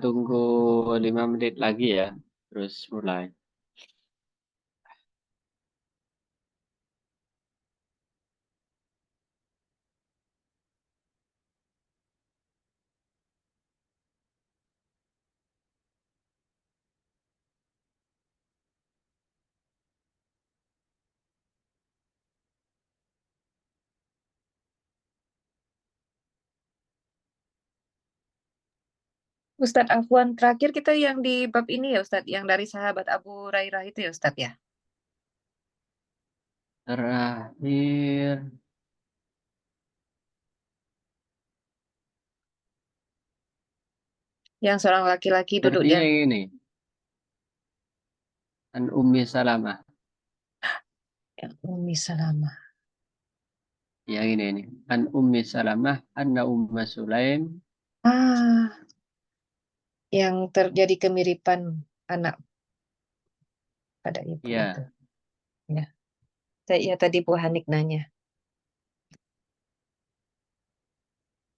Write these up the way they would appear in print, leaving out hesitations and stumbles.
tunggu 5 menit lagi ya, terus mulai. Ustadz Afwan, terakhir kita yang di bab ini ya Ustadz, yang dari sahabat Abu Hurairah itu ya Ustadz ya. Terakhir, Yang seorang laki-laki duduk sepertinya dan ini, An Ummi Salamah. yang Ummi Salamah. Yang ini. An Ummi Salamah, Anna Umma Sulaim. Ah, yang terjadi kemiripan anak pada ibu itu. Ya, Ya, ya tadi Bu Hanik nanya.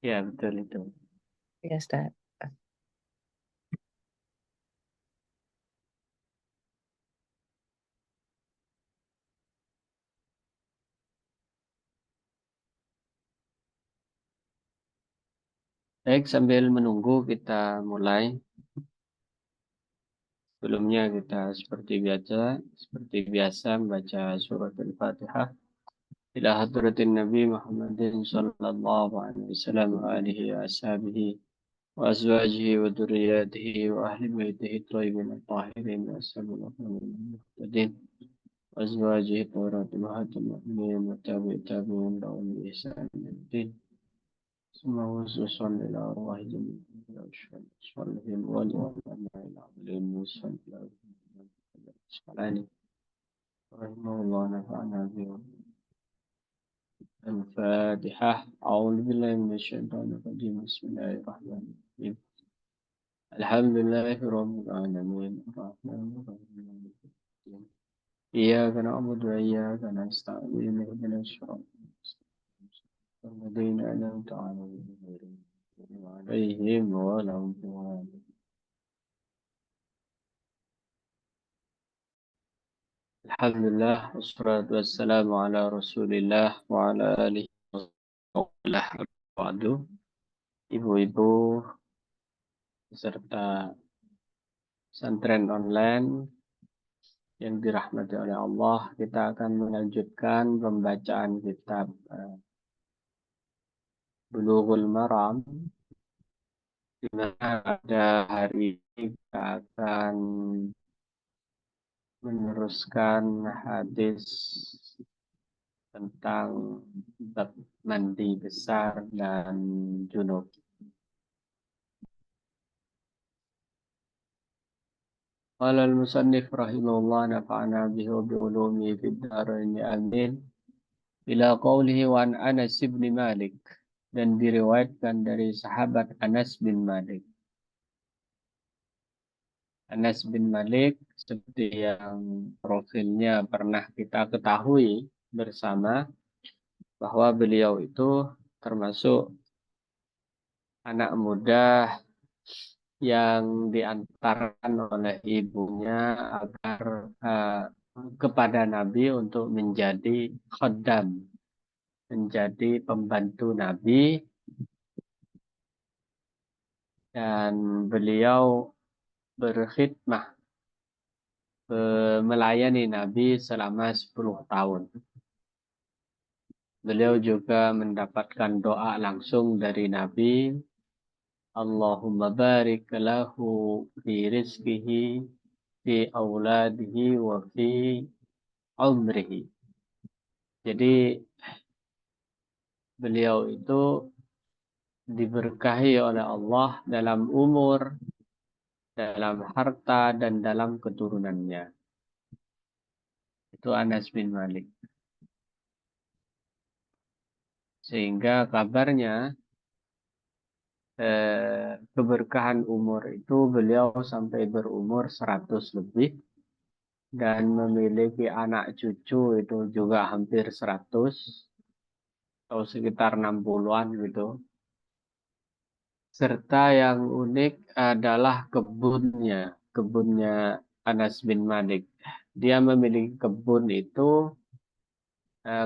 ya betul itu. Ya Ustadz. Baik, sambil menunggu kita mulai. Sebelumnya kita seperti biasa membaca surat Al-Fatihah. Ila hadratin Nabi Muhammadin sallallahu alaihi wasallam wa alihi wa ashabihi wa azwajihi wa dzurriyyatihi wa ahli baitihi thayyibin tahirin wa ashabihi وأزواجه الطاهرات أمهات المؤمنين والتابعين لهم بإحسان إلى يوم الدين ثم وصل إلى أرواح جميع الصالحين والأنبياء العاملين وصل إلى الصالحين رحمه الله نفعنا به. الفاتحة. أعوذ بالله من الشيطان الرجيم. بسم الله الرحمن الرحيم. الحمد لله رب العالمين الرحمن الرحيم مالك يوم الدين إياك نعبد وإياك نستعين اهدنا الصراط الذين أنعمت عليهم غير المغضوب عليهم ولا الضالين. الحمد لله والصلاة والسلام على رسول الله وعلى آله وصحبه وبعد. Ibu-ibu beserta pesantren online yang dirahmati oleh Allah, kita akan melanjutkan pembacaan kitab Bulughul Maram, di mana pada hari ini kita akan meneruskan hadis tentang bab mandi besar dan junub. Qala al-musannif rahimahullah nafa'ana bihi wa bi ulumihi fid dharain amin. Ila qawlihi wa an Anas bin Malik, dan diriwayatkan dari sahabat Anas bin Malik. Anas bin Malik seperti yang profilnya pernah kita ketahui bersama, bahwa beliau itu termasuk anak muda yang diantarkan oleh ibunya agar kepada Nabi untuk menjadi khaddam, menjadi pembantu Nabi, dan beliau berkhidmah melayani Nabi selama 10 tahun. Beliau juga mendapatkan doa langsung dari Nabi, Allahumma barik lahu fi rizkihi, fi auladihi, wa fi umrihi. Jadi beliau itu diberkahi oleh Allah dalam umur, dalam harta, dan dalam keturunannya. Itu Anas bin Malik. Sehingga kabarnya keberkahan umur itu beliau sampai berumur 100 lebih, dan memiliki anak cucu itu juga hampir 100 atau sekitar 60-an gitu. Serta yang unik adalah kebunnya Anas bin Malik. Dia memiliki kebun itu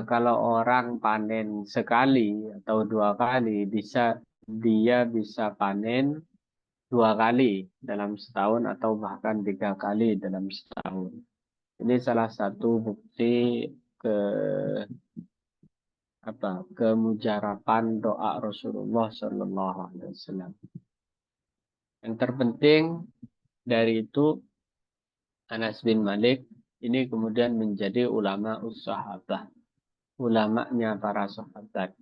kalau orang panen sekali atau 2 kali, dia bisa panen 2 kali dalam setahun atau bahkan 3 kali dalam setahun. Ini salah satu bukti ke kemujaraban doa Rasulullah Shallallahu Alaihi Wasallam. Yang terpenting dari itu, Anas bin Malik ini kemudian menjadi ulama sahabat, ulamanya para sahabat.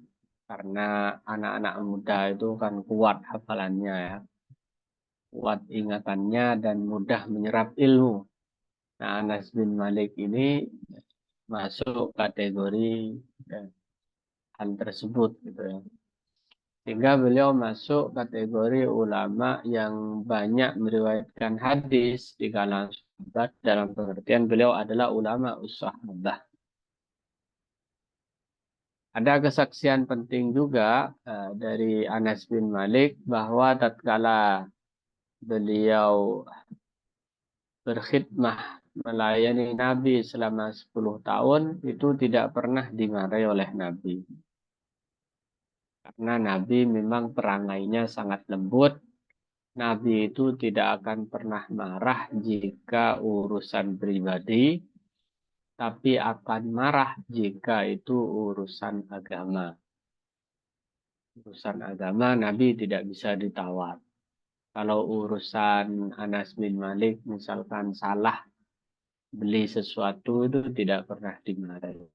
Karena anak-anak muda itu kan kuat hafalannya ya, kuat ingatannya dan mudah menyerap ilmu. Nah, Anas bin Malik ini masuk kategori hal tersebut gitu ya. Sehingga beliau masuk kategori ulama yang banyak meriwayatkan hadis di kalangan sahabat, dalam pengertian beliau adalah ulama sahabat. Ada kesaksian penting juga dari Anas bin Malik bahwa tatkala beliau berkhidmah melayani Nabi selama 10 tahun itu tidak pernah dimarahi oleh Nabi. Karena Nabi memang perangainya sangat lembut. Nabi itu tidak akan pernah marah jika urusan pribadi, tapi akan marah jika itu urusan agama. Urusan agama Nabi tidak bisa ditawar. Kalau urusan Anas bin Malik misalkan salah beli sesuatu itu tidak pernah dimarahi.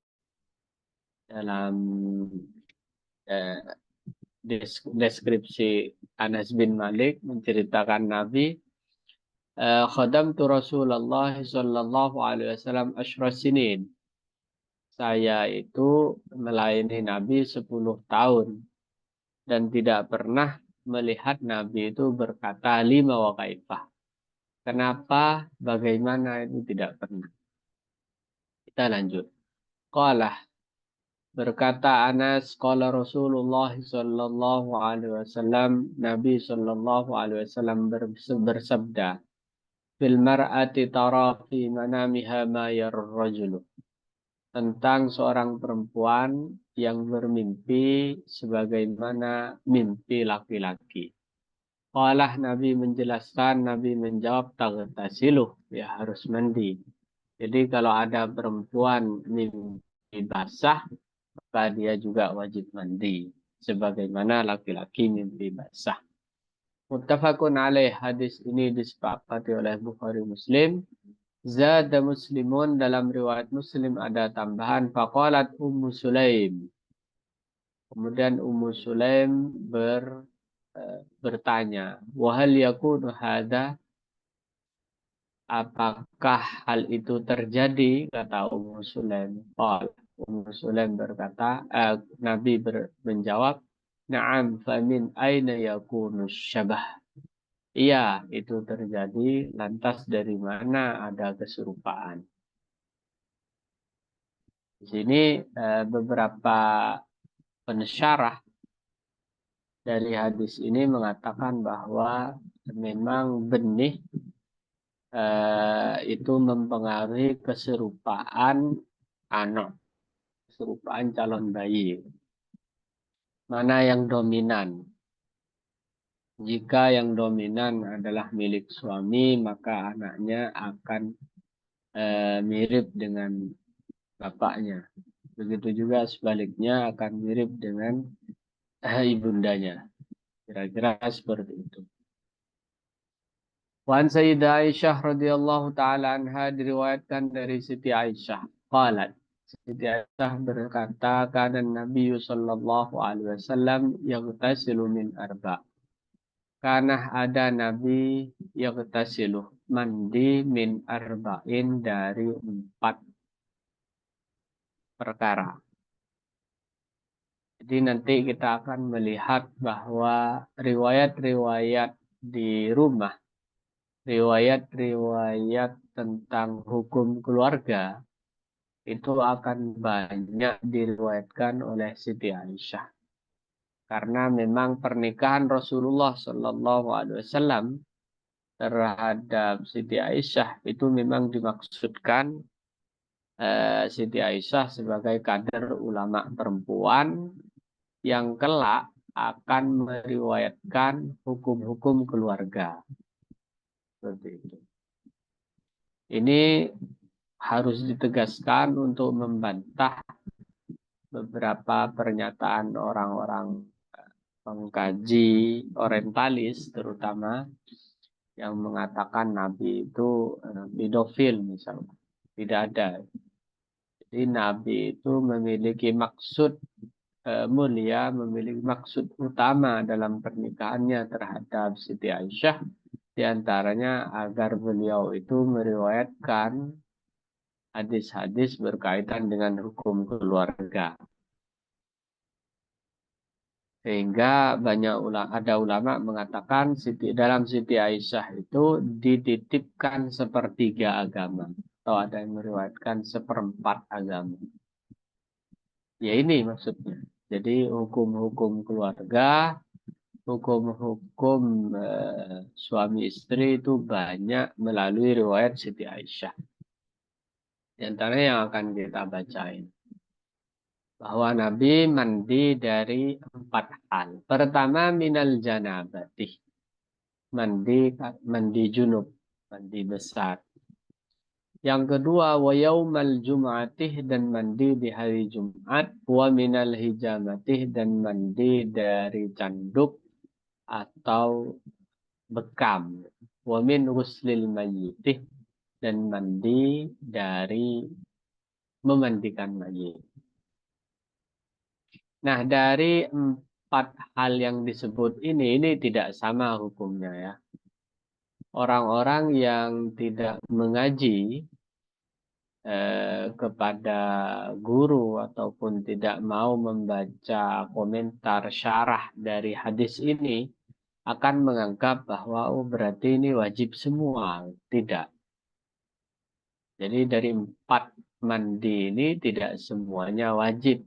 Dalam eh, deskripsi Anas bin Malik menceritakan Nabi, khadamtu Rasulullah sallallahu alaihi wasallam asyra sinin. Saya itu melayani Nabi 10 tahun dan tidak pernah melihat Nabi itu berkata lima wa kaifah. Kenapa? Bagaimana itu tidak pernah. Kita lanjut. Qala, berkata Anas, qala Rasulullah sallallahu alaihi wasallam, Nabi sallallahu alaihi wasallam bersabda, fil mar'ati tara fi manamiha ma yarrajulu. Tentang seorang perempuan yang bermimpi sebagaimana mimpi laki-laki. Qalah, Nabi menjelaskan, Nabi menjawab, taghtasiluh, ya harus mandi. Jadi kalau ada perempuan mimpi basah, maka dia juga wajib mandi. Sebagaimana laki-laki mimpi basah. Muttafaqun alaih, hadis ini disepakati oleh Bukhari Muslim. Zada Muslimun, dalam riwayat Muslim ada tambahan faqalat Ummu Sulaim. Kemudian Ummu Sulaim bertanya, wahal yakunu hadza, apakah hal itu terjadi? Kata Ummu Sulaim. Ummu Sulaim berkata, Nabi menjawab, na'am, famin aina yakunu syabah. Iya, itu terjadi. Lantas dari mana ada keserupaan? Di sini beberapa pensyarah dari hadis ini mengatakan bahwa memang benih itu mempengaruhi keserupaan anak, keserupaan calon bayi. Mana yang dominan? Jika yang dominan adalah milik suami, maka anaknya akan mirip dengan bapaknya. Begitu juga sebaliknya akan mirip dengan ibundanya. Kira-kira seperti itu. Wan Sayyidah Aisyah radhiyallahu taala anha, diriwayatkan dari Siti Aisyah. Qalat, Siti Aisyah berkata, kana Nabi sallallahu alaihi wasallam yaghtasilu min arba. Karena ada Nabi yaghtasilu, mandi min arba'in, dari 4 perkara. Jadi nanti kita akan melihat bahwa riwayat-riwayat di rumah, riwayat-riwayat tentang hukum keluarga, itu akan banyak diriwayatkan oleh Siti Aisyah. Karena memang pernikahan Rasulullah Shallallahu Alaihi Wasallam terhadap Siti Aisyah itu memang dimaksudkan Siti Aisyah sebagai kader ulama perempuan yang kelak akan meriwayatkan hukum-hukum keluarga. Seperti itu. Ini harus ditegaskan untuk membantah beberapa pernyataan orang-orang pengkaji orientalis terutama yang mengatakan Nabi itu pedofil misalnya. Tidak ada. Jadi Nabi itu memiliki maksud mulia, memiliki maksud utama dalam pernikahannya terhadap Siti Aisyah. Di antaranya agar beliau itu meriwayatkan hadis-hadis berkaitan dengan hukum keluarga. Sehingga ada ulama mengatakan dalam Siti Aisyah itu dititipkan sepertiga agama. Atau ada yang meriwayatkan seperempat agama. Ya ini maksudnya. Jadi hukum-hukum keluarga, hukum-hukum suami istri itu banyak melalui riwayat Siti Aisyah. Di antaranya yang akan kita bacain. Bahwa Nabi mandi dari 4 hal. Pertama minal janabati. Mandi junub, mandi besar. Yang kedua wa yaumal jum'atih, dan mandi di hari Jumat. Wa minal hijamatih, dan mandi dari canduk atau bekam. Wa min ghuslil mayyitih, dan mandi dari memandikan mayit. Nah, dari 4 hal yang disebut ini tidak sama hukumnya ya. Orang-orang yang tidak mengaji kepada guru ataupun tidak mau membaca komentar syarah dari hadis ini akan menganggap bahwa berarti ini wajib semua. Tidak. Jadi dari 4 mandi ini tidak semuanya wajib.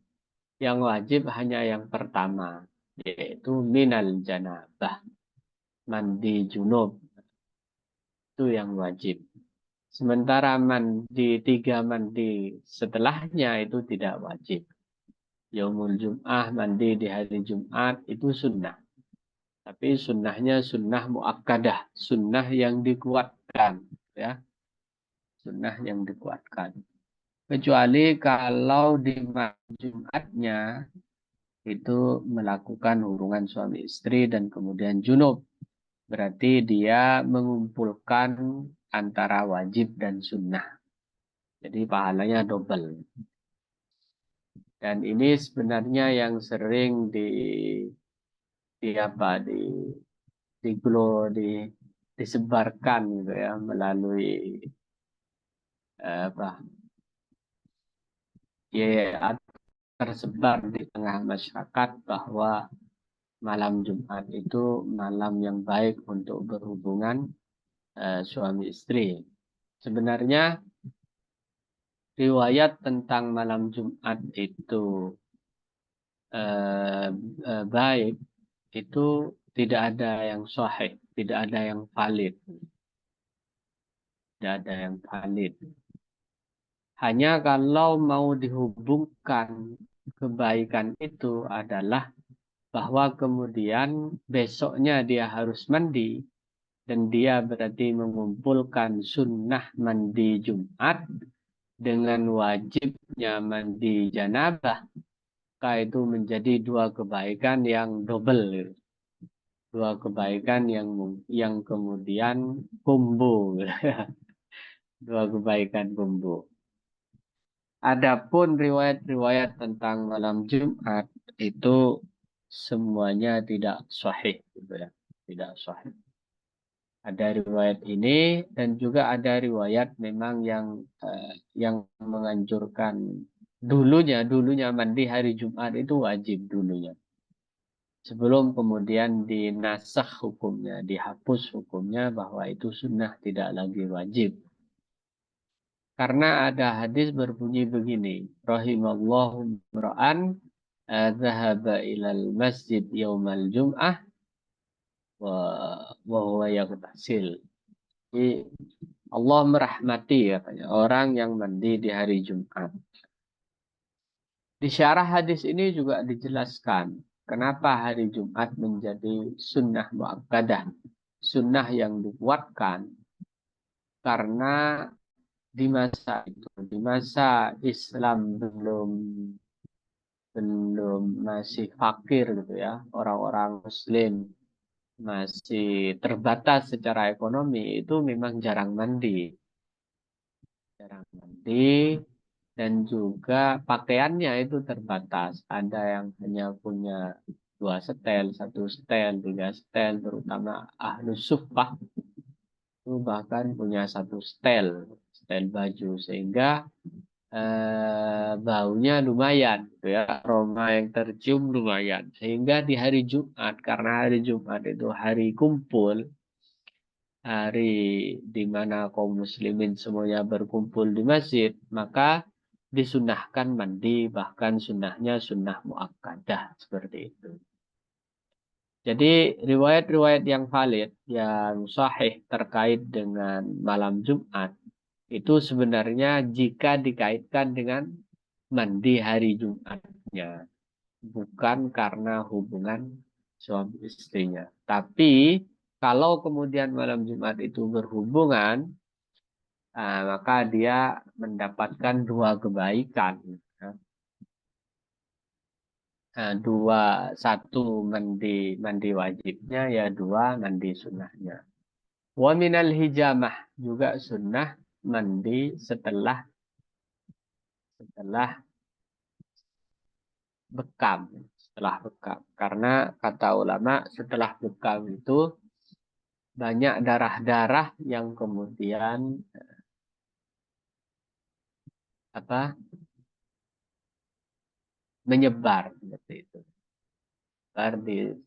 Yang wajib hanya yang pertama, yaitu minal janabah, mandi junub. Itu yang wajib. Sementara 3 mandi setelahnya itu tidak wajib. Yaumul Jum'ah, mandi di hari Jumat, itu sunnah. Tapi sunnahnya sunnah muakkadah, sunnah yang dikuatkan. Ya. Sunnah yang dikuatkan. Kecuali kalau di Jumatnya itu melakukan hubungan suami istri dan kemudian junub. Berarti dia mengumpulkan antara wajib dan sunnah. Jadi pahalanya double. Dan ini sebenarnya yang sering disebarkan gitu ya melalui tersebar di tengah masyarakat bahwa malam Jumat itu malam yang baik untuk berhubungan suami istri. Sebenarnya riwayat tentang malam Jumat itu baik itu tidak ada yang sahih, tidak ada yang valid. Tidak ada yang valid. Hanya kalau mau dihubungkan kebaikan itu adalah bahwa kemudian besoknya dia harus mandi dan dia berarti mengumpulkan sunnah mandi Jumat dengan wajibnya mandi janabah, maka itu menjadi 2 kebaikan yang double, 2 kebaikan yang kemudian combo, 2 kebaikan combo. Adapun riwayat-riwayat tentang malam Jumat itu semuanya tidak sahih, gitu ya. Tidak sahih. Ada riwayat ini dan juga ada riwayat memang yang menganjurkan dulunya mandi hari Jumat itu wajib dulunya. Sebelum kemudian dinasakh hukumnya, dihapus hukumnya bahwa itu sunnah, tidak lagi wajib. Karena ada hadis berbunyi begini, rahimallahu imra'an dhahaba ilal masjid yaumal jum'ah wa huwa yaghtasil. Jadi Allah merahmati katanya orang yang mandi di hari Jumat. Di syarah hadis ini juga dijelaskan kenapa hari Jumat menjadi sunnah muakkadah, sunnah yang dikuatkan karena di masa itu, di masa Islam belum masih fakir gitu ya, orang-orang Muslim masih terbatas secara ekonomi, itu memang jarang mandi, dan juga pakaiannya itu terbatas. Ada yang hanya punya 2 setel, 1 setel, 3 setel, terutama ahlus suffah itu bahkan punya 1 setel, setel baju, sehingga baunya lumayan, gitu ya, aroma yang tercium lumayan. Sehingga di hari Jumat, karena hari Jumat itu hari kumpul, hari di mana kaum muslimin semuanya berkumpul di masjid, maka disunahkan mandi, bahkan sunnahnya sunnah muakkadah seperti itu. Jadi riwayat-riwayat yang valid, yang sahih terkait dengan malam Jumat, itu sebenarnya jika dikaitkan dengan mandi hari Jumatnya, bukan karena hubungan suami istrinya. Tapi kalau kemudian malam Jumat itu berhubungan, maka dia mendapatkan 2 kebaikan. Satu mandi wajibnya, ya 2 mandi sunnahnya. Wa minal hijamah, juga sunnah mandi setelah bekam, karena kata ulama setelah bekam itu banyak darah-darah yang kemudian menyebar seperti itu,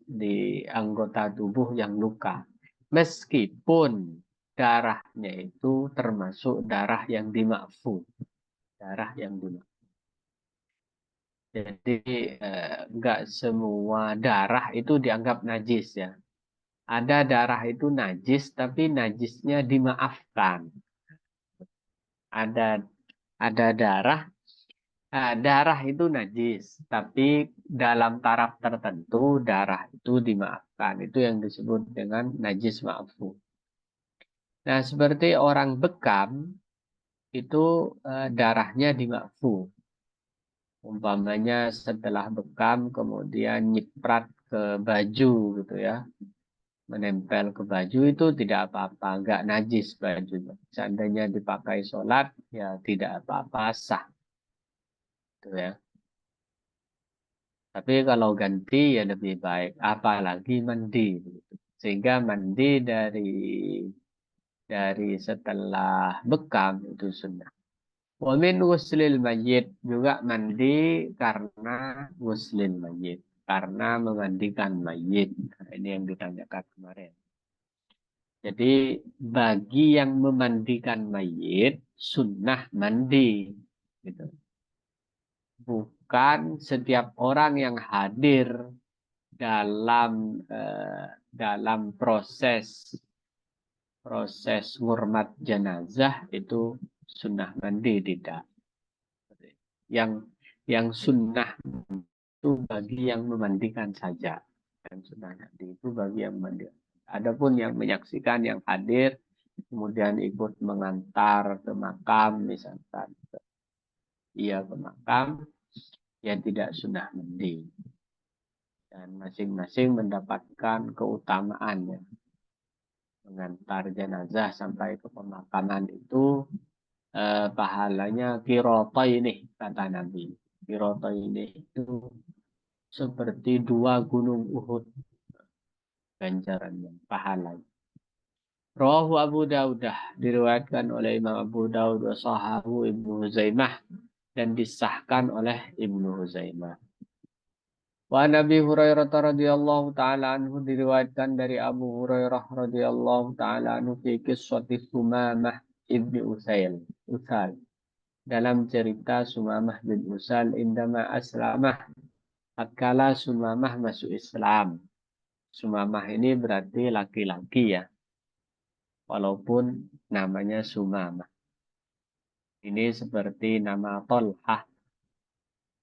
di anggota tubuh yang luka, meskipun darahnya itu termasuk darah yang dimaafkan. Jadi enggak semua darah itu dianggap najis ya. Ada darah itu najis, tapi najisnya dimaafkan. Ada darah itu najis, tapi dalam taraf tertentu darah itu dimaafkan. Itu yang disebut dengan najis ma'fu. Nah, seperti orang bekam itu darahnya dimaaffu. Umpamanya setelah bekam kemudian nyiprat ke baju gitu ya, menempel ke baju, itu tidak apa-apa, nggak najis bajunya. Seandainya dipakai sholat, ya tidak apa-apa, sah. Gitu ya. Tapi kalau ganti ya lebih baik, apalagi mandi. Sehingga mandi dari setelah bekam itu sunnah. Wa min ghuslil mayyit, juga mandi karena ghuslil mayyit, karena memandikan mayit. Nah, ini yang ditanyakan kemarin. Jadi bagi yang memandikan mayit sunnah mandi, gitu. Bukan setiap orang yang hadir dalam proses ngurmat jenazah itu sunnah mandi, tidak. Yang sunnah itu bagi yang memandikan saja. Yang sunnah mandi itu bagi yang memandikan. Adapun yang menyaksikan, yang hadir, kemudian ikut mengantar ke makam, misalkan ia ke makam, ya tidak sunnah mandi. Dan masing-masing mendapatkan keutamaan ya. Mengantar jenazah sampai ke pemakaman itu pahalanya ini, kata Nabi. Ini itu seperti 2 gunung Uhud ganjarannya, pahalanya. Rawahu Abu Daudah, diriwayatkan oleh Imam Abu Daud wa sahahu Ibnu Huzaimah, dan disahkan oleh Ibnu Huzaimah. Wa Nabi Hurairah radhiyallahu taala anhu, diriwayatkan dari Abu Hurairah radhiyallahu taala anhu fi qissati Sumamah ibni Usal, dalam cerita Sumamah bin Usal indama aslamah, tatkala Sumamah masuk Islam. Sumamah ini berarti laki-laki ya, walaupun namanya Sumamah. Ini seperti nama Tolhah,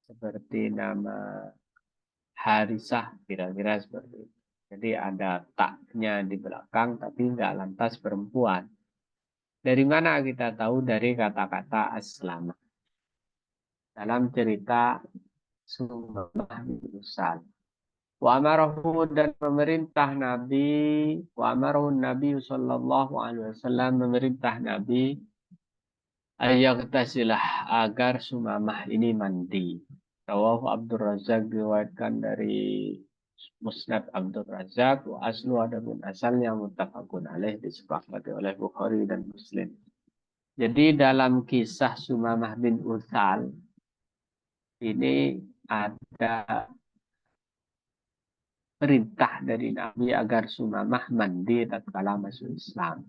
seperti nama Harisah, kira-kira seperti itu. Jadi ada taknya di belakang, tapi nggak lantas perempuan. Dari mana kita tahu? Dari kata-kata aslama. Dalam cerita Sumamah bin Usal. Wa amarahu, dan pemerintah Nabi, wa amarahu Nabi sallallahu alaihi wasallam, memerintah Nabi ayaktasilah, agar Sumamah ini mandi. Rawahu Abdul Razak, diriwayatkan dari Musnad Abdul Razak, wa aslu, adapun asalnya muttafaqun alaih, disepakati oleh Bukhari dan Muslim. Jadi dalam kisah Sumamah bin Utsal ini ada perintah dari Nabi agar Sumamah mandi tatkala masuk Islam.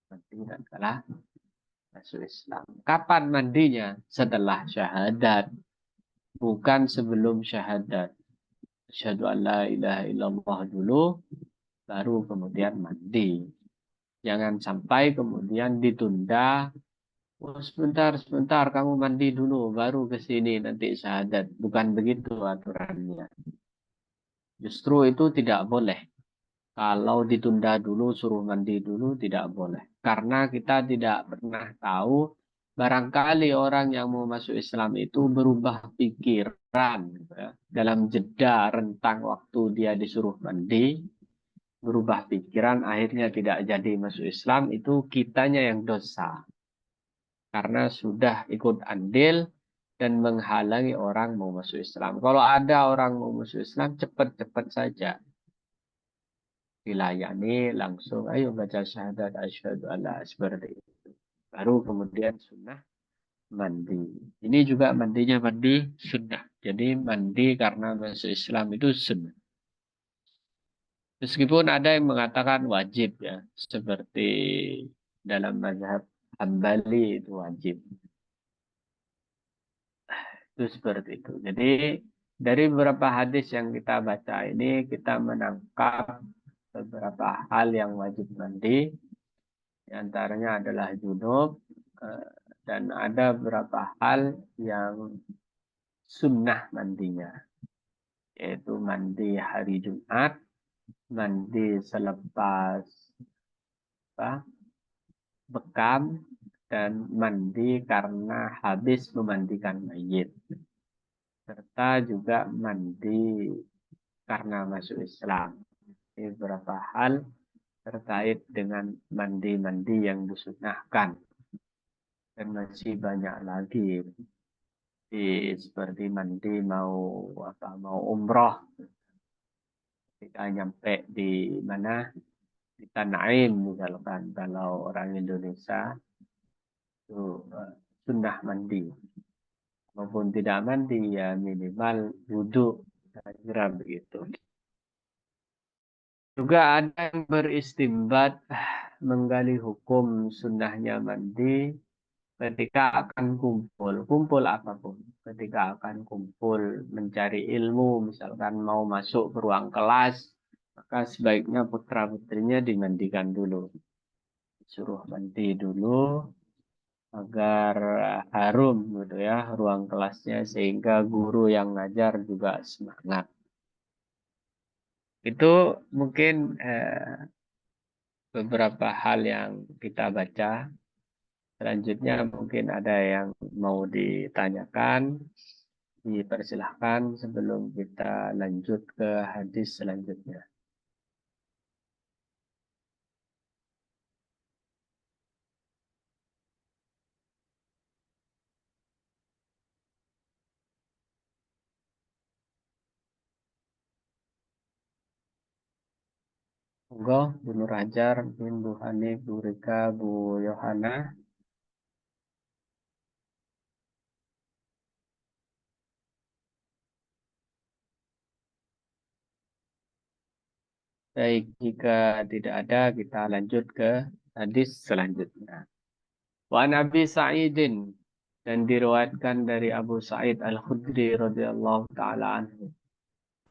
Mandi tatkala masuk Islam. Kapan mandinya? Setelah syahadat, bukan sebelum syahadat. Asyhadu an la ilaha illallah dulu, baru kemudian mandi. Jangan sampai kemudian ditunda. Oh, sebentar, kamu mandi dulu, baru ke sini nanti syahadat. Bukan begitu aturannya. Justru itu tidak boleh. Kalau ditunda dulu, suruh mandi dulu, tidak boleh. Karena kita tidak pernah tahu, barangkali orang yang mau masuk Islam itu berubah pikiran. Ya. Dalam jeda rentang waktu dia disuruh mandi, berubah pikiran, akhirnya tidak jadi masuk Islam, itu kitanya yang dosa. Karena sudah ikut andil dan menghalangi orang mau masuk Islam. Kalau ada orang mau masuk Islam, cepat-cepat saja dilayani, langsung ayo baca syahadat asyhadu alla, seperti itu. Baru kemudian sunnah mandi. Ini juga mandinya mandi sunnah. Jadi mandi karena masuk Islam itu sunnah. Meskipun ada yang mengatakan wajib ya, seperti dalam mazhab Hambali itu wajib. Itu seperti itu. Jadi dari beberapa hadis yang kita baca ini kita menangkap beberapa hal yang wajib mandi. Di antaranya adalah junub, dan ada beberapa hal yang sunnah mandinya, yaitu mandi hari Jumat, mandi selepas apa, bekam, dan mandi karena habis memandikan mayit, serta juga mandi karena masuk Islam. Ini beberapa hal terkait dengan mandi-mandi yang disunahkan, dan masih banyak lagi. Seperti mandi mau umroh, kita nyampe di mana, di Tan'im misalkan, kalau orang Indonesia itu sunnah mandi, maupun tidak mandi ya minimal wudhu, kira begitu. Juga ada yang beristimbat menggali hukum sunnahnya mandi ketika akan kumpul apapun, ketika akan kumpul mencari ilmu, misalkan mau masuk ke ruang kelas, maka sebaiknya putra-putrinya dimandikan dulu, suruh mandi dulu agar harum gitu ya ruang kelasnya, sehingga guru yang ngajar juga semangat. Itu mungkin beberapa hal yang kita baca. Selanjutnya mungkin ada yang mau ditanyakan, dipersilahkan sebelum kita lanjut ke hadis selanjutnya. Monggo, Bu Nur Hajar, mungkin Bu Hanif, Bu Rika, Bu Yohana. Baik, jika tidak ada, kita lanjut ke hadis selanjutnya. Wa Nabi Sa'idin, dan diriwayatkan dari Abu Sa'id Al-Khudri radhiyallahu taala anhu.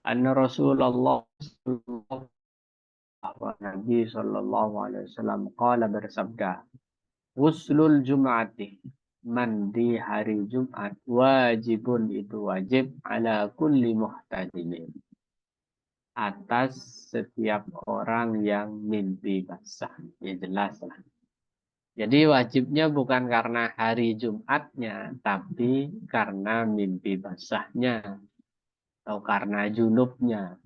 anna Rasulullah Nabi sallallahu alaihi wasallam qala bersabda, "Ghuslul Jum'ati, mandi hari Jumat, wajibun itu wajib ala kulli muhtadimin, atas setiap orang yang mimpi basah." Ya jelas lah. Jadi wajibnya bukan karena hari Jumatnya, tapi karena mimpi basahnya atau karena junubnya.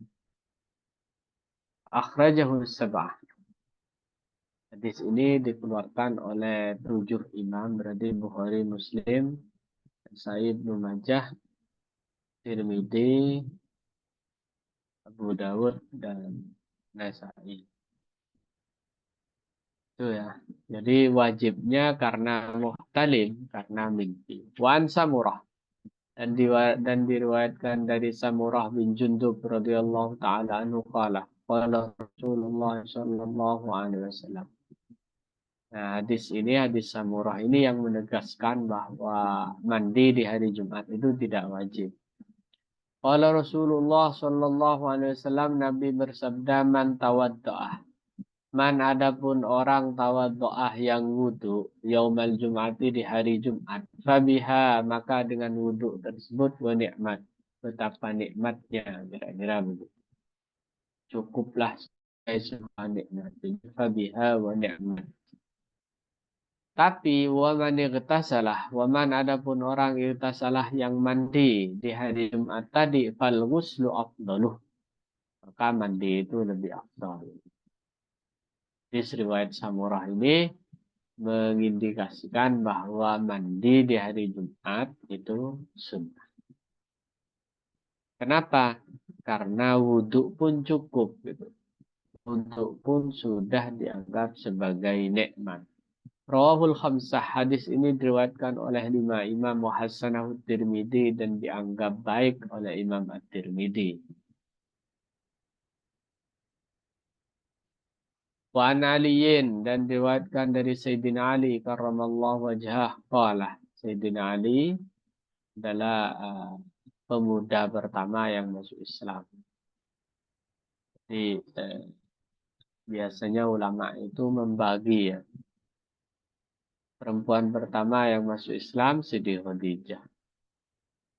Akhrajahu sab'ah. Hadis ini dikeluarkan oleh 7 imam, berarti Bukhari, Muslim, Sa'id bin Majah, Tirmidzi, Abu Dawud, dan Nasa'i. Itu ya. Jadi wajibnya karena muhtalim, karena mimpi. Wan Samurah. Dan diriwayatkan dari Samurah bin Jundub radhiyallahu taala anhu qala Rasulullah sallallahu alaihi wasallam. Nah, hadis Samurah ini yang menegaskan bahwa mandi di hari Jumat itu tidak wajib. Qala Rasulullah sallallahu alaihi wasallam, Nabi bersabda, man tawaddo'ah. Man adapun orang tawaddo'ah yang wudu yaumal Jum'ati di hari Jumat. Fabiha, maka dengan wudu tersebut wa nikmat. Betapa nikmatnya, kira-kira begitu. Cukuplah sebuah nikmat. Fabiha wa nikmat. Tapi waman salah, waman adapun orang salah yang mandi di hari Jumat tadi, fal ghuslu afdaluh, maka mandi itu lebih afdal. Di riwayat Samurah ini mengindikasikan bahwa mandi di hari Jumat itu sunnah. Kenapa? Karena wudhu pun cukup gitu. Wudhu pun sudah dianggap sebagai nikmat. Rawahul khamsah, hadis ini diriwayatkan oleh 5 imam wa hasanahu Tirmidzi dan dianggap baik oleh Imam At-Tirmidzi. Wa an Aliyin, dan diriwayatkan dari Sayyidina Ali karramallahu wajhah qala, Sayyidina Ali adalah pemuda pertama yang masuk Islam. Jadi biasanya ulama itu membagi ya. Perempuan pertama yang masuk Islam Siti Khadijah.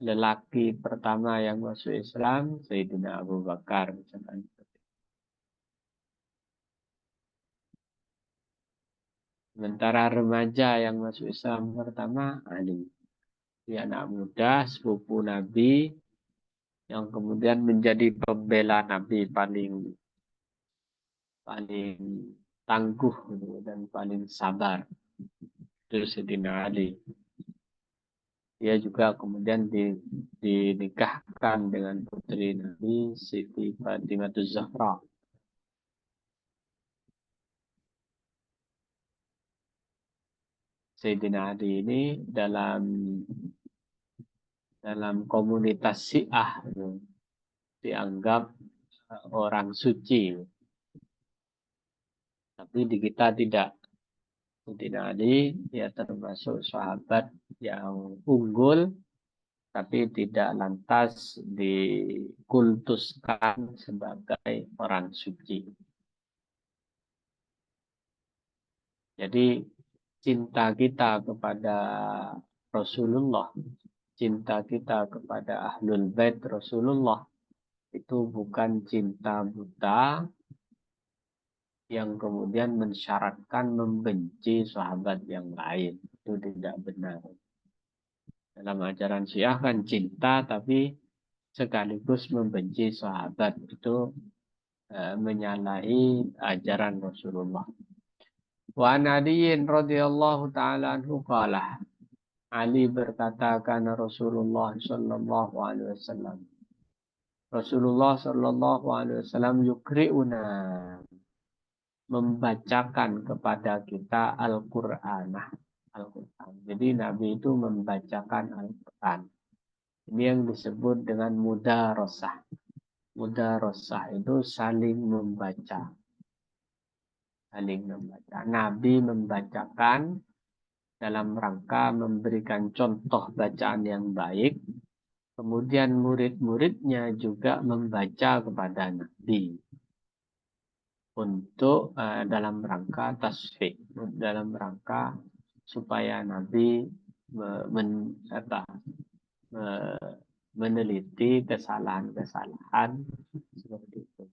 Lelaki pertama yang masuk Islam Sayyidina Abu Bakar misalkan. Sementara remaja yang masuk Islam pertama Ali. Dia anak muda sepupu Nabi yang kemudian menjadi pembela Nabi paling tangguh dan paling sabar. Itu Sayyidina Ali. Dia juga kemudian dinikahkan dengan putri Nabi Siti Fatimah Zahra. Sayyidina Ali ini dalam komunitas Syiah dianggap orang suci. Tapi di kita tidak. Sayyidina Ali dia termasuk sahabat yang unggul, tapi tidak lantas dikultuskan sebagai orang suci. Jadi cinta kita kepada Rasulullah, cinta kita kepada Ahlul Bait Rasulullah itu bukan cinta buta yang kemudian mensyaratkan membenci sahabat yang lain. Itu tidak benar. Dalam ajaran Syiah kan cinta tapi sekaligus membenci sahabat. Itu menyalahi ajaran Rasulullah. Wa an Aliyin radhiyallahu ta'ala anhu qala. Ali berkata, kana Rasulullah sallallahu alaihi wasallam. Rasulullah sallallahu alaihi wasallam yukri'una, membacakan kepada kita Al-Qur'an. Jadi Nabi itu membacakan Al-Qur'an. Ini yang disebut dengan mudarosah. Mudarosah itu saling membaca. Saling membaca. Nabi membacakan dalam rangka memberikan contoh bacaan yang baik. Kemudian murid-muridnya juga membaca kepada Nabi untuk dalam rangka tasfih, dalam rangka supaya Nabi meneliti kesalahan-kesalahan seperti itu.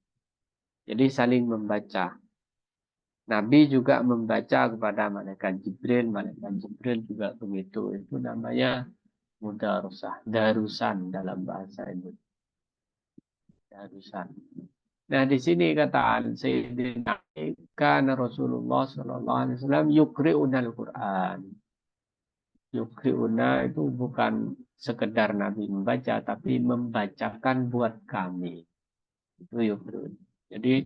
Jadi saling membaca. Nabi juga membaca kepada malaikat Jibril juga begitu. Itu namanya mudarusah, darusan dalam bahasa Indonesia. Darusan. Nah, di sini kata Sayyidina kana Rasulullah sallallahu alaihi wasallam yukri'unal Quran. Yukri'una itu bukan sekedar Nabi membaca, tapi membacakan buat kami. Itu yukri'un. Jadi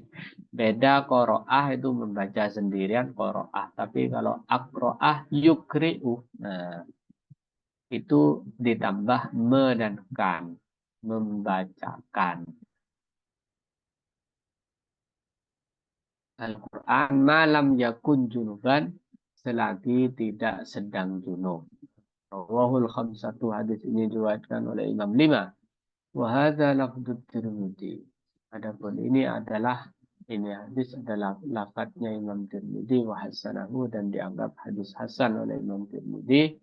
beda qoro'ah itu membaca sendirian qoro'ah. Tapi kalau akro'ah yukri'u. Nah, itu ditambah me dan kan. Membacakan. Al-Quran malam yakun junuban selagi tidak sedang junub. Rawahul khamsatu, hadis ini diriwayatkan oleh Imam 5. Wa hadza lafdut Tirmidzi. Adapun ini hadis adalah lafadznya Imam Tirmidzi wa hasanahu, dan dianggap hadis hasan oleh Imam Tirmidzi,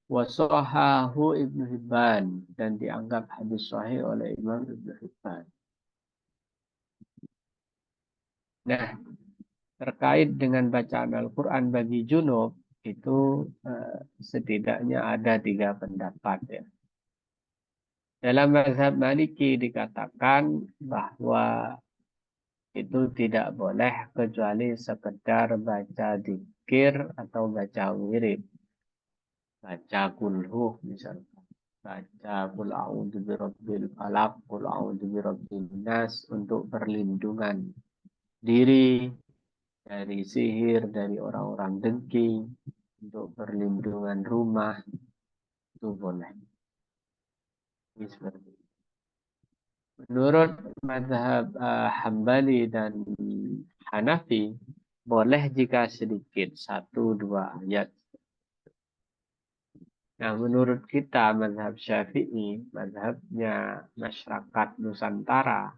wa sahahu Ibnu Hibban, dan dianggap hadis sahih oleh Imam Ibnu Hibban. Nah, terkait dengan bacaan Al-Quran bagi junub itu setidaknya ada 3 pendapat ya. Dalam mazhab Maliki dikatakan bahwa itu tidak boleh kecuali sekedar baca dzikir atau baca wirid, baca kulhu misalnya, baca kul a'udzu birabbil falaq, kul a'udzu birabbin nas, untuk perlindungan diri dari sihir, dari orang-orang dengki, untuk perlindungan rumah, itu boleh. Ini seperti itu. Menurut mazhab Hambali dan Hanafi, boleh jika sedikit, 1-2 ayat. Nah, menurut kita mazhab Syafi'i, mazhabnya masyarakat Nusantara,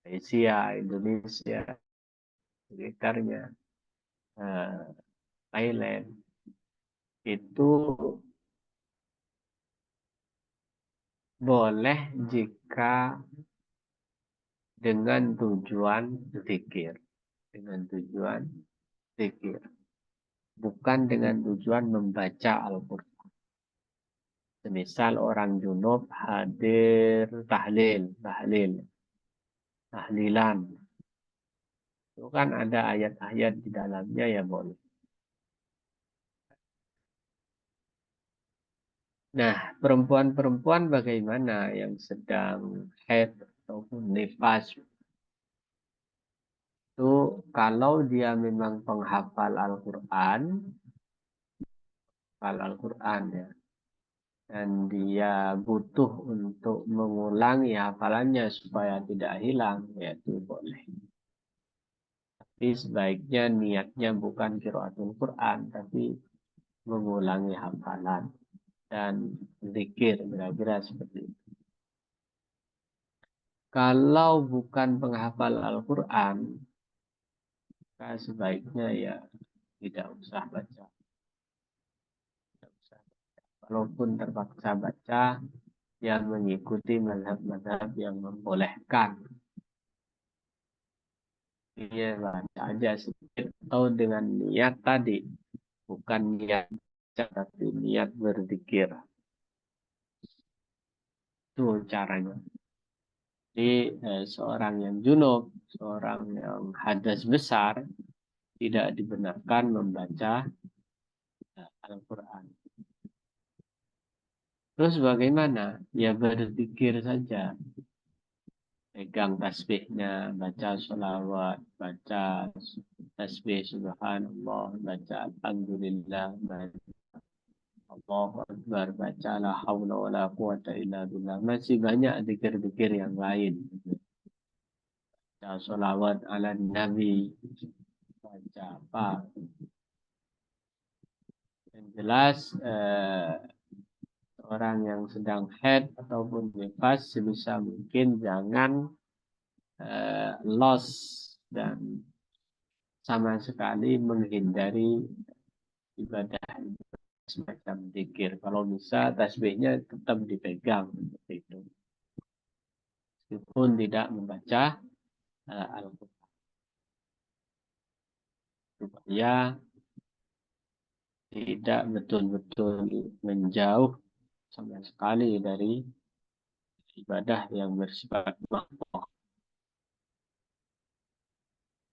Asia, Indonesia, sekitarnya, Thailand, itu boleh jika dengan tujuan zikir. Dengan tujuan zikir. Bukan dengan tujuan membaca Al-Quran. Semisal orang junub hadir tahlilan. Itu kan ada ayat-ayat di dalamnya, ya boleh. Nah, perempuan-perempuan bagaimana yang sedang haid ataupun nifas? Itu kalau dia memang penghafal Al-Quran ya, dan dia butuh untuk mengulangi hafalannya supaya tidak hilang, ya itu boleh. Tapi sebaiknya niatnya bukan qiraatul Quran, tapi mengulangi hafalan dan zikir, kira-kira seperti itu. Kalau bukan penghafal Al-Quran, maka sebaiknya ya tidak usah baca. Walaupun terpaksa baca, yang mengikuti mazhab-mazhab yang membolehkan. Iya, baca aja sedikit atau dengan niat tadi, bukan niat baca tapi niat berzikir. Itu caranya. Jadi seorang yang junub, seorang yang hadas besar, tidak dibenarkan membaca Al-Quran. Terus bagaimana? Ya berzikir saja. Pegang tasbihnya, baca sholawat, baca tasbih subhanallah, baca alhamdulillah, baca Allahu Akbar, baca la hawla wa la quwata illa billah. Masih banyak zikir-zikir yang lain. Baca sholawat ala nabi, baca apa. Yang jelas orang yang sedang haid ataupun nifas sebisa mungkin jangan loss dan sama sekali menghindari ibadah semacam zikir. Kalau bisa tasbihnya tetap dipegang seperti itu. Meskipun tidak membaca Al-Quran. Supaya tidak betul-betul menjauh sama sekali dari ibadah yang bersifat makruh.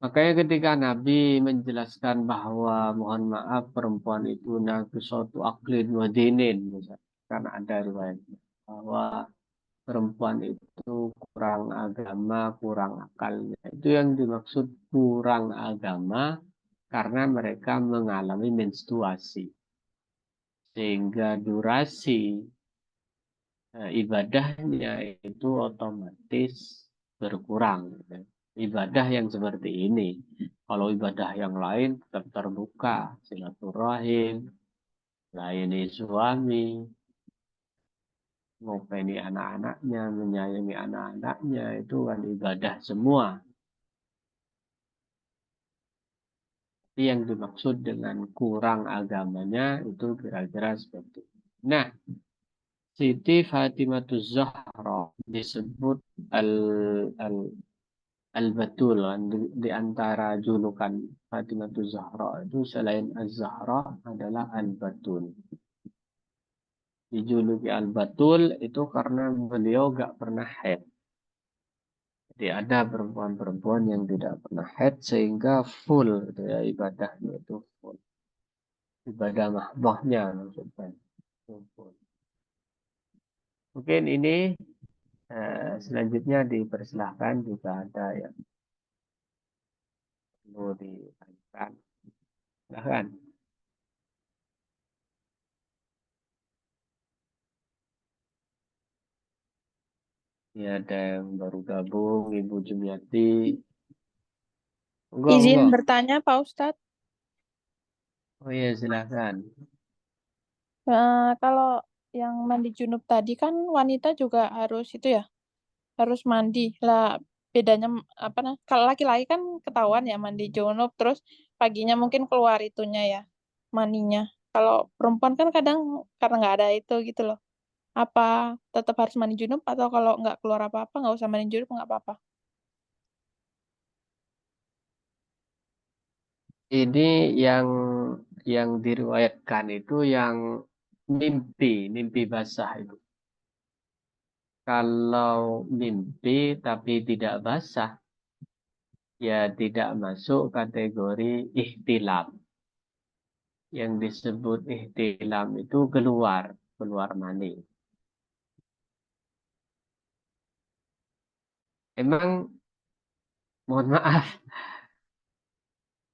Makanya ketika Nabi menjelaskan bahwa mohon maaf perempuan itu naqisatu aqlin wa dinin, karena ada riwayat bahwa perempuan itu kurang agama, kurang akalnya. Itu yang dimaksud kurang agama karena mereka mengalami menstruasi. Sehingga durasi ibadahnya itu otomatis berkurang. Ibadah yang seperti ini. Kalau ibadah yang lain tetap terbuka, silaturahim, layani suami, ngopeni anak-anaknya, menyayangi anak-anaknya, itu kan ibadah semua. Tapi yang dimaksud dengan kurang agamanya itu kira-kira seperti itu. Nah, Siti Fatimah Zahra disebut al, al Al-Batul kan? Di antara julukan Fatimah Zahra itu selain Az-Zahra adalah Al-Batul. Dijuluki Al-Batul itu karena beliau gak pernah haid. Jadi ada perempuan-perempuan yang tidak pernah haid sehingga full gitu ya, ibadahnya itu full. Ibadah mahdohnya maksudnya. Full. Mungkin ini selanjutnya dipersilahkan jika ada yang perlu ditanyakan. Silahkan. Ya, ada yang baru gabung, Ibu Jumiati. Enggak, Izin enggak. bertanya, Pak Ustadz. Oh iya, silakan. Kalau yang mandi junub tadi kan wanita juga harus itu ya, harus mandi. Lah bedanya apa nah? Kalau laki-laki kan ketahuan ya mandi junub, terus paginya mungkin keluar itunya ya, maninya. Kalau perempuan kan kadang karena nggak ada itu gitu loh. Apa tetap harus mandi junub atau kalau nggak keluar apa-apa nggak usah mandi junub nggak apa-apa? Ini yang diriwayatkan itu yang mimpi basah itu. Kalau mimpi tapi tidak basah, ya tidak masuk kategori ihtilam. Yang disebut ihtilam itu keluar mani. Emang mohon maaf,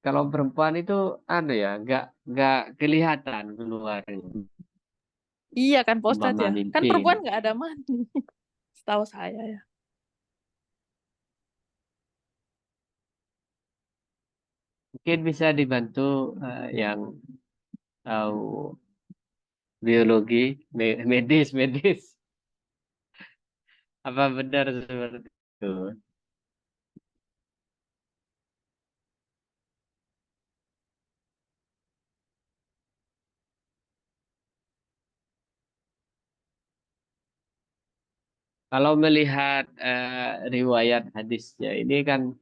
kalau perempuan itu anu ya, nggak kelihatan keluar Iya kan Pak Ustadz umpama ya, kan mimpi. perempuan nggak ada mandi, setahu saya ya. Mungkin bisa dibantu yang tahu biologi, medis. Apa benar seperti itu? Kalau melihat riwayat hadisnya ini kan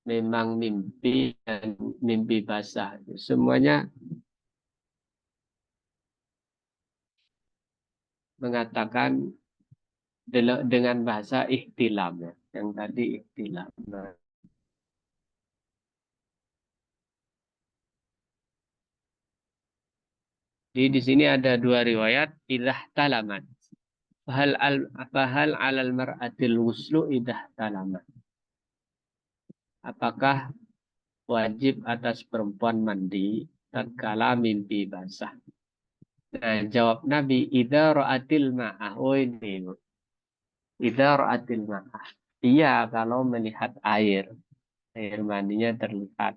memang mimpi dan mimpi basah. Semuanya mengatakan dengan bahasa ihtilam ya. Yang tadi ihtilam. Nah, di sini ada dua riwayat idah talamat. Fahal alal mar'atil wuslu idah talamat. Apakah wajib atas perempuan mandi tatkala mimpi basah? Nah, jawab Nabi, idza ra'atil ma'ah. Oh ini, idza ra'atil ma'ah. Iya, kalau melihat air mandinya terlihat.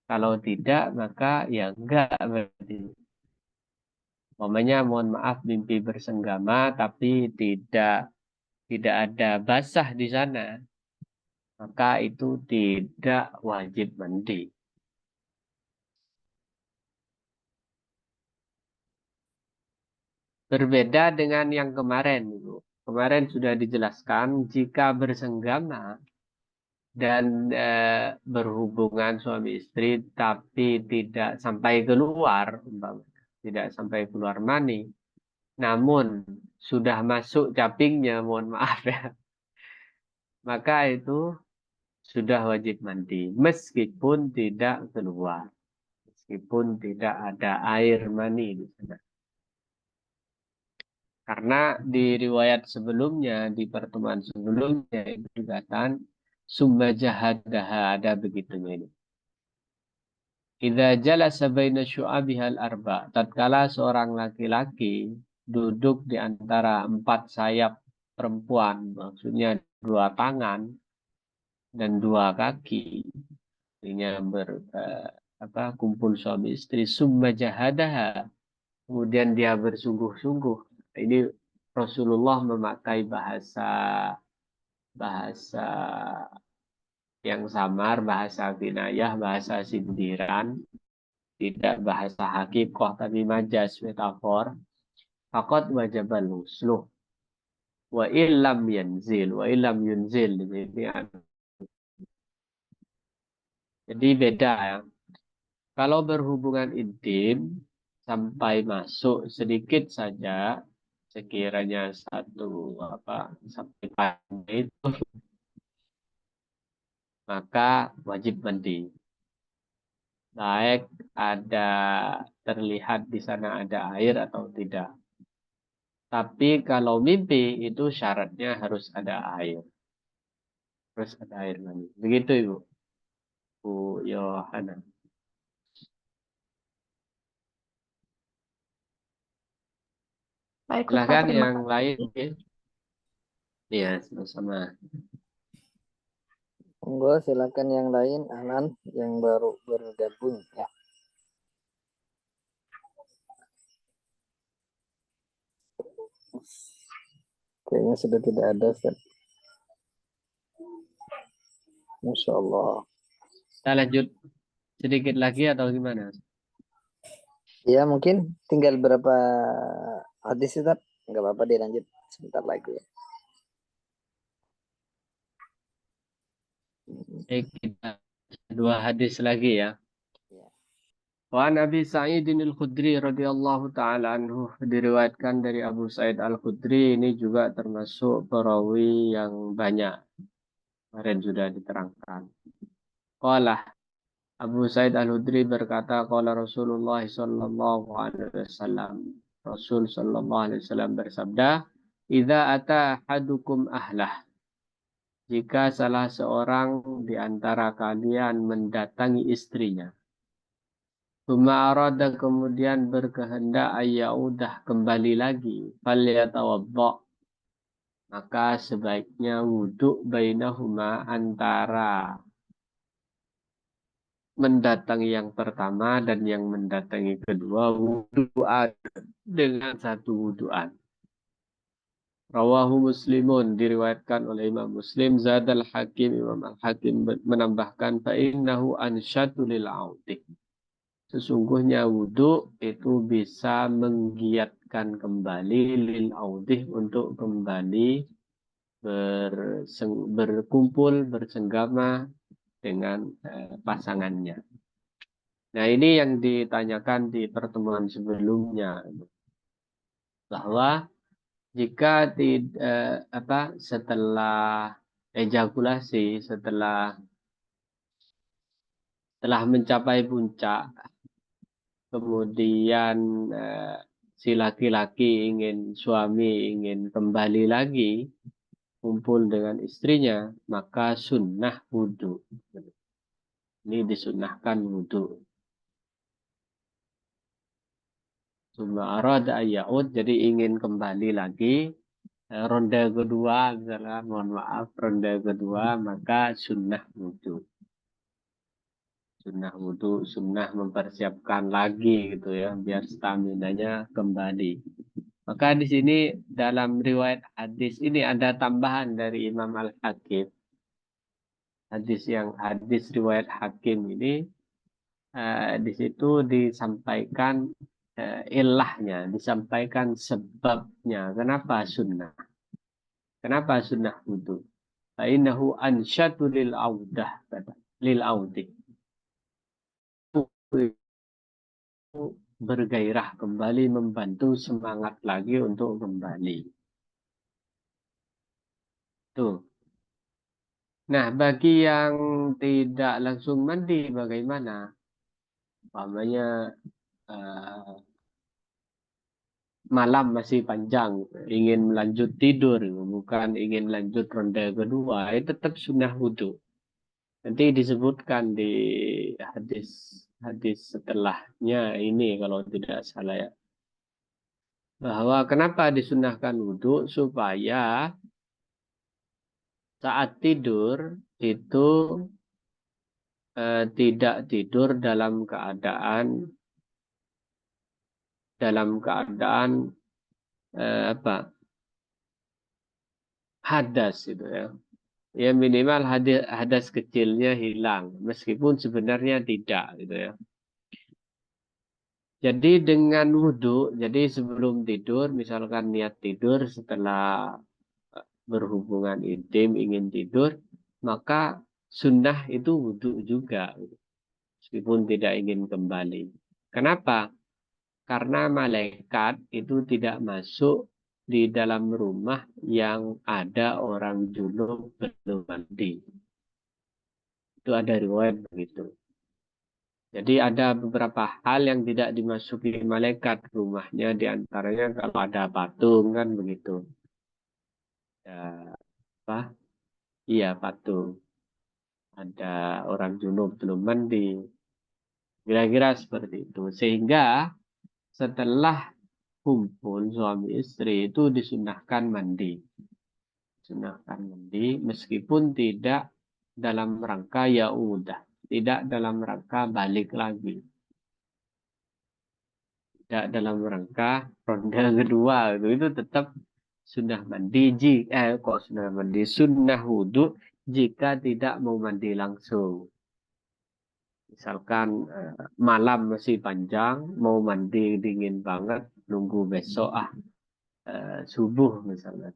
Kalau tidak, maka ya enggak berarti. Umpamanya mohon maaf mimpi bersenggama tapi tidak ada basah di sana, maka itu tidak wajib mandi. Berbeda dengan yang kemarin, Ibu. Kemarin sudah dijelaskan jika bersenggama dan berhubungan suami istri tapi tidak sampai keluar, umpamanya, tidak sampai keluar mani, namun sudah masuk capingnya, mohon maaf ya, maka itu sudah wajib mandi meskipun tidak keluar, meskipun tidak ada air mani di sana. Karena di riwayat sebelumnya, di pertemuan sebelumnya itu dikatakan summa jahadaha, ada begitunya ini. Idza jalasa baina syu'abihal arba, tatkala seorang laki-laki duduk di antara 4 sayap perempuan, maksudnya 2 tangan dan 2 kaki, artinya kumpul suami istri, summa jahadaha, kemudian dia bersungguh-sungguh. Ini Rasulullah memakai bahasa bahasa yang samar, bahasa kinayah, bahasa sindiran, tidak bahasa hakikoh tapi majas, metafor. Faqad wajabal husluh wa illam yanzil, wa illam yunzil. Jadi beda ya. Kalau berhubungan intim sampai masuk sedikit saja, sekiranya sampai pada itu, maka wajib mandi. Baik ada terlihat di sana ada air atau tidak. Tapi kalau mimpi itu syaratnya harus ada air. Harus ada air mani. Begitu Ibu. Bu Yohana. Baik, Ustaz, Silahkan terima yang kasih. lain. Ya, sama-sama. Monggo silakan yang lain, Anan yang baru bergabung ya. Kayaknya sudah tidak ada, Ustaz. Masya Allah. Kita lanjut sedikit lagi atau gimana? Ya mungkin tinggal berapa hadis, Ustaz. Enggak apa-apa, dilanjut sebentar lagi ya. Kita 2 hadis lagi ya. Wa Nabi Sa'id al-Khudri radhiyallahu taala anhu, diriwayatkan dari Abu Sa'id al-Khudri, ini juga termasuk perawi yang banyak. Kemarin sudah diterangkan. Qala Abu Sa'id al-Khudri berkata, qala Rasulullah sallallahu alaihi wasallam. Rasul sallallahu alaihi wasallam bersabda, "Idza ata ahadukum ahlah." Jika salah seorang di antara kalian mendatangi istrinya, Tsumma arada, kemudian berkehendak ayyaudah, kembali lagi, falyatawadda, maka sebaiknya wudhu bainahuma, antara mendatangi yang pertama dan yang mendatangi kedua, wudhu'an, dengan satu wudhu'an. Rawahu Muslimun, diriwayatkan oleh Imam Muslim. Zadal Hakim, Imam Al-Hakim menambahkan, fa'innahu ansyatu lil'audi. Sesungguhnya wudhu itu bisa menggiatkan kembali lil audih, untuk kembali berkumpul, bersenggama dengan pasangannya. Nah, ini yang ditanyakan di pertemuan sebelumnya, bahwa jika setelah ejakulasi, setelah mencapai puncak, kemudian si laki-laki ingin kembali lagi kumpul dengan istrinya, maka sunnah wudhu. Ini disunnahkan wudhu. Summa arada ayya'ud, jadi ingin kembali lagi, ronde kedua, misalnya, mohon maaf, ronde kedua, maka sunnah wudhu. Sunnah wudhu, sunnah mempersiapkan lagi gitu ya, biar stamina-nya kembali. Maka di sini dalam riwayat hadis ini ada tambahan dari Imam Al-Hakim. Hadis riwayat Hakim ini di situ disampaikan ilahnya, disampaikan sebabnya. Kenapa sunnah? Kenapa sunnah wudhu? Fa'innahu ansyatu lil audah, lil audi. Bergairah kembali, membantu semangat lagi untuk kembali. Tuh. Nah, bagi yang tidak langsung mandi bagaimana? Umpamanya malam masih panjang, ingin lanjut tidur, bukan ingin lanjut ronde kedua, itu tetap sunnah wudhu. Nanti disebutkan di hadis setelahnya ini kalau tidak salah ya. Bahwa kenapa disunahkan wudhu, supaya saat tidur itu tidak tidur dalam keadaan hadas itu ya. Ya minimal hadas kecilnya hilang, meskipun sebenarnya tidak gitu ya. Jadi dengan wudhu, jadi sebelum tidur, misalkan niat tidur setelah berhubungan intim ingin tidur, maka sunnah itu wudhu juga, meskipun tidak ingin kembali. Kenapa? Karena malaikat itu tidak masuk di dalam rumah yang ada orang junub belum mandi. Itu ada riwayat begitu. Jadi ada beberapa hal yang tidak dimasuki malaikat rumahnya, diantaranya kalau ada patung kan begitu. Ya, apa? Iya patung. Ada orang junub belum mandi. Kira-kira seperti itu. Sehingga setelah kumpul suami istri itu disunahkan mandi. Sunahkan mandi meskipun tidak dalam rangka ya udah, tidak dalam rangka balik lagi, tidak dalam rangka ronde kedua, itu tetap sunnah mandi. Sunnah mandi, sunnah wudhu jika tidak mau mandi langsung. Misalkan malam masih panjang, mau mandi dingin banget, nunggu besok subuh misalnya.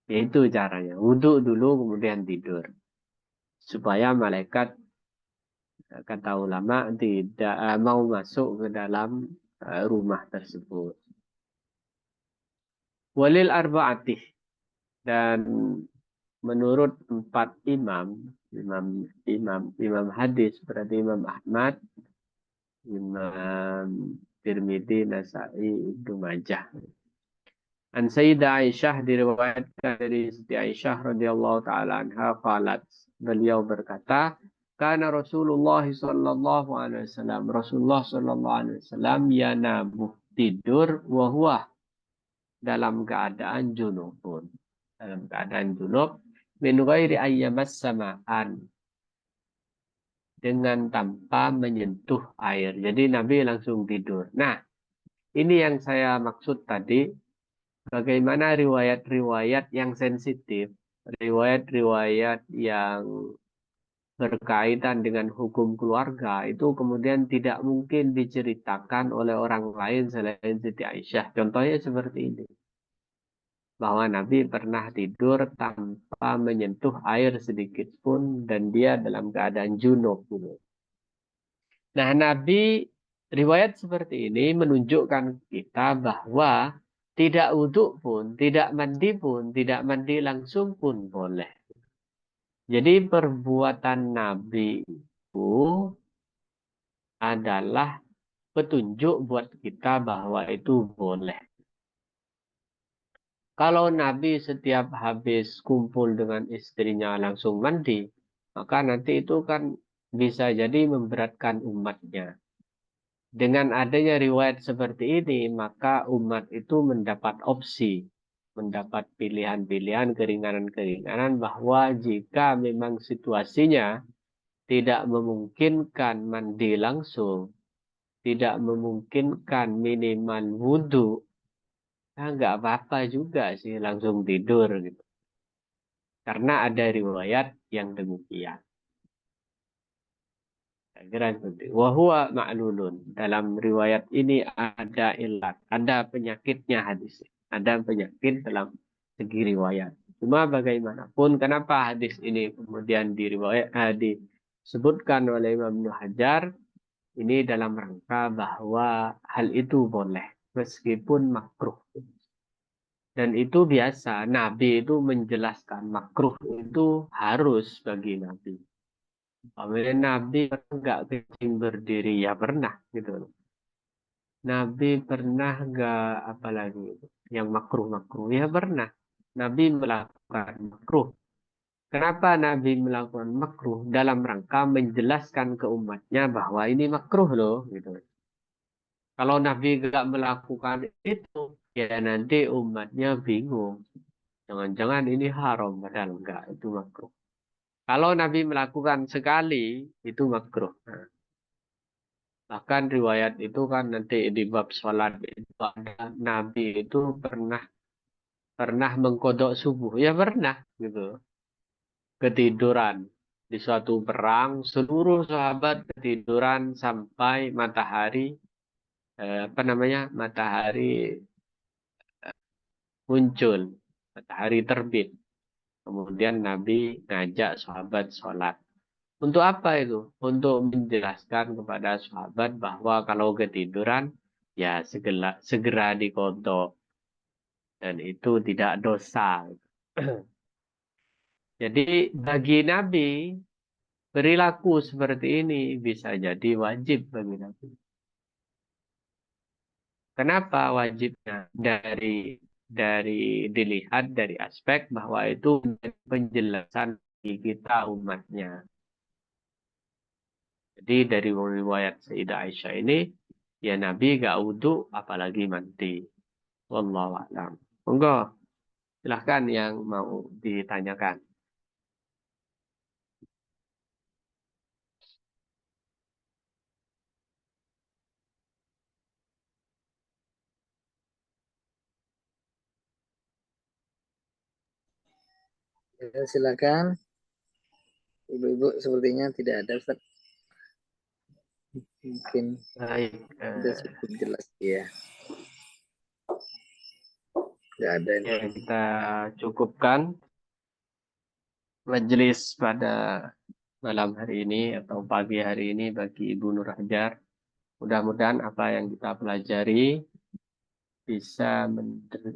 Itu caranya. Wudhu dulu kemudian tidur. Supaya malaikat, kata ulama, tidak mau masuk ke dalam rumah tersebut. Walil arba'atih. Dan menurut 4 imam hadis, berarti Imam Ahmad, Imam Tirmidzi, Nasai, Ibnu Majah. An Sayyidah Aisyah, diriwayatkan dari Siti Aisyah radhiyallahu taala anha qalat, beliau berkata, kana Rasulullah sallallahu alaihi wasallam, Rasulullah sallallahu alaihi wasallam yanamu, tidur, wa huwa, dalam keadaan junubun, dalam keadaan junub, min ghairi ayyamas sama'an, dengan tanpa menyentuh air. Jadi Nabi langsung tidur. Nah, ini yang saya maksud tadi. Bagaimana riwayat-riwayat yang sensitif, riwayat-riwayat yang berkaitan dengan hukum keluarga, itu kemudian tidak mungkin diceritakan oleh orang lain selain Siti Aisyah. Contohnya seperti ini. Bahwa Nabi pernah tidur tanpa menyentuh air sedikit pun, dan dia dalam keadaan junub. Nah, Nabi, riwayat seperti ini menunjukkan kita bahwa tidak wudhu pun, tidak mandi langsung pun boleh. Jadi perbuatan Nabi itu adalah petunjuk buat kita bahwa itu boleh. Kalau Nabi setiap habis kumpul dengan istrinya langsung mandi, maka nanti itu kan bisa jadi memberatkan umatnya. Dengan adanya riwayat seperti ini, maka umat itu mendapat opsi, mendapat pilihan-pilihan, keringanan-keringanan, bahwa jika memang situasinya tidak memungkinkan mandi langsung, tidak memungkinkan minimal wudhu, nggak apa-apa juga sih langsung tidur gitu. Karena ada riwayat yang demikian. Saya kira seperti itu. Wahuwa ma'lulun. Dalam riwayat ini ada ilat, ada penyakitnya hadis. Ada penyakit dalam segi riwayat. Cuma bagaimanapun, kenapa hadis ini kemudian disebutkan oleh Imam Ibnu Hajar, ini dalam rangka bahwa hal itu boleh, meskipun makruh. Dan itu biasa, Nabi itu menjelaskan makruh itu harus bagi Nabi. Apabila Nabi pernah nggak kencing berdiri? Ya pernah gitu. Nabi pernah nggak apalagi itu yang makruh-makruh? Ya pernah. Nabi melakukan makruh. Kenapa Nabi melakukan makruh? Dalam rangka menjelaskan ke umatnya bahwa ini makruh loh gitu. Kalau Nabi nggak melakukan itu, ya nanti umatnya bingung. Jangan-jangan ini haram, padahal enggak, itu makruh. Kalau Nabi melakukan sekali, itu makruh. Nah, bahkan riwayat itu kan nanti di bab sholat itu ada Nabi itu pernah mengkodok subuh. Ya pernah gitu. Ketiduran. Di suatu perang, seluruh sahabat ketiduran sampai matahari, matahari muncul. Matahari terbit. Kemudian Nabi ngajak sahabat sholat. Untuk apa itu? Untuk menjelaskan kepada sahabat bahwa kalau ketiduran, ya segera dikodok. Dan itu tidak dosa. Jadi bagi Nabi, perilaku seperti ini bisa jadi wajib bagi Nabi. Kenapa wajibnya? Dari dilihat dari aspek bahwa itu penjelasan bagi kita umatnya. Jadi dari riwayat Sayyidah Aisyah ini, ya Nabi gak wudhu apalagi mandi. Wallahu a'lam. Monggo, silahkan yang mau ditanyakan. Ya, silakan. Ibu-ibu sepertinya tidak ada, Ustaz. Mungkin Baik, sudah cukup jelas ya. Tidak ada ini. ya kita cukupkan majelis pada malam hari ini atau pagi hari ini bagi Ibu Nur Hajar. Mudah-mudahan apa yang kita pelajari bisa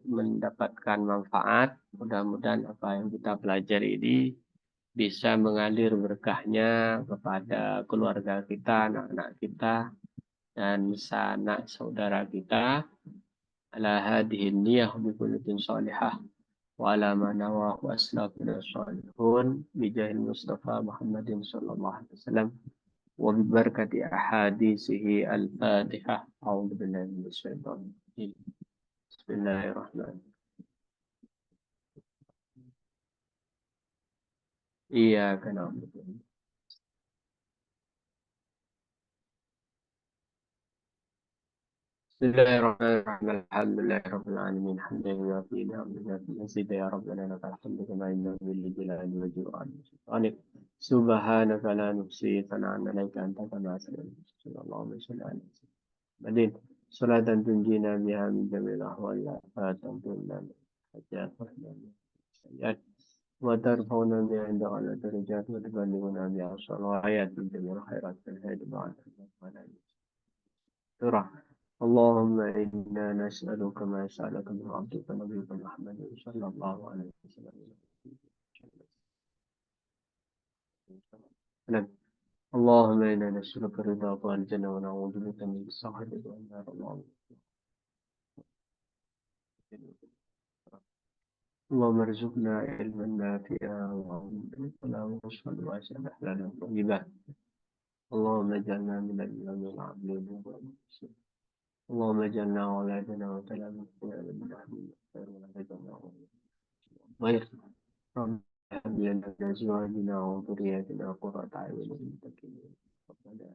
mendapatkan manfaat. Mudah-mudahan apa yang kita pelajari ini bisa mengalir berkahnya kepada keluarga kita, anak-anak kita, dan sanak saudara kita. Ala hadhihi niyah bi kullitin salihah wa ala ma nawa wa aslafina salihun bi jahil Mustafa Muhammadin sallallahu alaihi wasallam wa bi barakati ahadisihi al-Fatihah. A'udzu billahi minasyaitonir rajim. Bismillahirrahmanirrahim. Iya, na'budu. بسم الله الرحمن الرحيم الحمد لله رب العالمين حمدا يوافي نعمه مزيد يا ربنا لك الحمد كما ينبغي لجلال وجهك وعظيم سلطانك سبحانك لا نحصي ثناء عليك انت كما اثنيت صلى الله عليه وسلم بعدين صلاة تنجينا بها من جميع الاحوال والافات وتمنعنا من الحاجات والسيئات وترفعنا بها عند اعلى الدرجات وتبلغنا بها الصلاحيات من جميع الخيرات في الحياة بعد الموت. اللهم إنا نسألك ما سألك من عبدك نبيك محمد صلى الله عليه وسلم. اللهم إنا نسألك رضاك والجنة ونعوذ بك من سخطك والنار. اللهم ارزقنا علما نافعا وعملا وصلا واسعا حلالا طيبا. اللهم اجعلنا من الذين العاملين. اللهم اجعلنا أولادنا وتلامذتنا من أهل الخير ولا تجعلنا غير. ربنا هب لنا من أزواجنا وذرياتنا قرة أعين للمتقين ربنا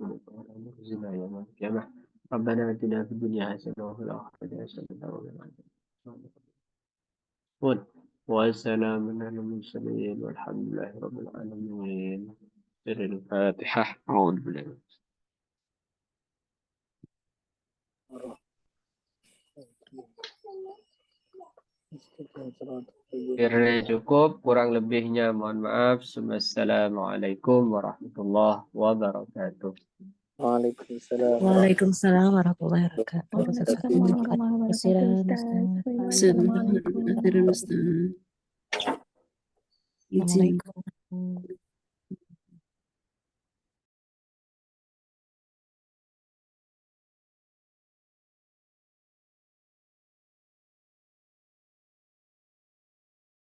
آتنا يوم القيامة ربنا آتنا في الدنيا حسنة وفي الآخرة حسنة وقنا عذاب النار وسلام على المرسلين والحمد لله رب العالمين. سر الفاتحة. أعوذ بالله. Kiranya cukup, kurang lebihnya mohon maaf. Assalamualaikum warahmatullahi wabarakatuh. Waalaikumsalam. Waalaikumsalam warahmatullahi wabarakatuh. Waalaikumsalam warahmatullahi wabarakatuh, Ustaz. Assalamualaikum. Assalamualaikum. Assalamualaikum.